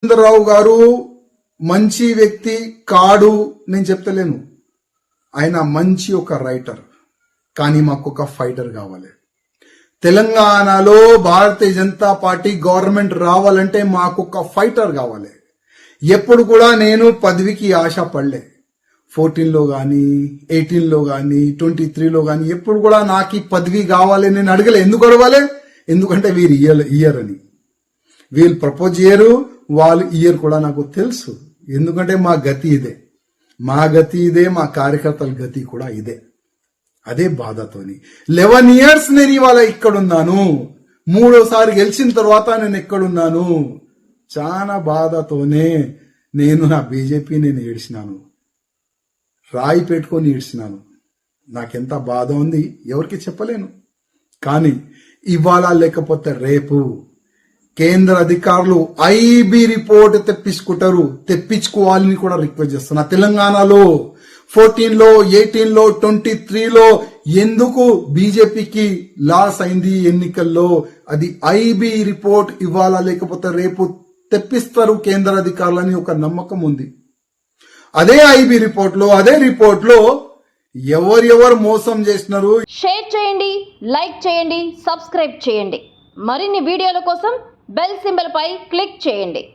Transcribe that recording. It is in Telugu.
రావు గారు మంచి వ్యక్తి కాడు నేను చెప్తలేను. ఆయన మంచి ఒక రైటర్, కానీ మాకు ఒక ఫైటర్ కావాలి. తెలంగాణలో భారతీయ జనతా పార్టీ గవర్నమెంట్ రావాలంటే మాకు ఒక ఫైటర్ కావాలి. ఎప్పుడు కూడా నేను పదవికి ఆశ పడలే. 14లో కానీ 18లో కానీ 23లో కానీ ఎప్పుడు కూడా నాకు ఈ పదవి కావాలి నేను అడగలే. ఎందుకు అడగాలి? ఎందుకంటే వీరు ఇయర్ అని. వీళ్ళు ప్రపోజ్ చేయరు, వాళ్ళు ఇయర్ కూడా నాకు తెలుసు. ఎందుకంటే మా గతి ఇదే, మా కార్యకర్తల గతి కూడా ఇదే. అదే బాధతోని 11 years నేను ఇవాళ ఇక్కడున్నాను. 3వసారి గెలిచిన తర్వాత నేను ఎక్కడున్నాను. చాలా బాధతోనే నేను నా బీజేపీ నేను ఏడ్చినాను, రాయి పెట్టుకొని ఏడ్చినాను. నాకెంత బాధ ఉంది ఎవరికి చెప్పలేను. కానీ ఇవాళ లేకపోతే రేపు కేంద్ర అధికారులు ఐబీ రిపోర్ట్ తెప్పించుకోవాలని కూడా రిక్వెస్ట్ చేస్తున్నా. తెలంగాణలో 14లో 18లో 23లో ఎందుకు బీజేపీకి లాస్ అయింది ఎన్నికల్లో, అది ఐబీ రిపోర్ట్ ఇవ్వాలా లేకపోతే రేపు తెప్పిస్తారు కేంద్ర అధికారులని ఒక నమ్మకం ఉంది. అదే ఐబీ రిపోర్ట్లో ఎవరెవరు మోసం చేసినారు. షేర్ చేయండి, లైక్ చేయండి, సబ్స్క్రైబ్ చేయండి. మరిన్ని వీడియోల కోసం బెల్ సింబల్ పై క్లిక్ చేయండి.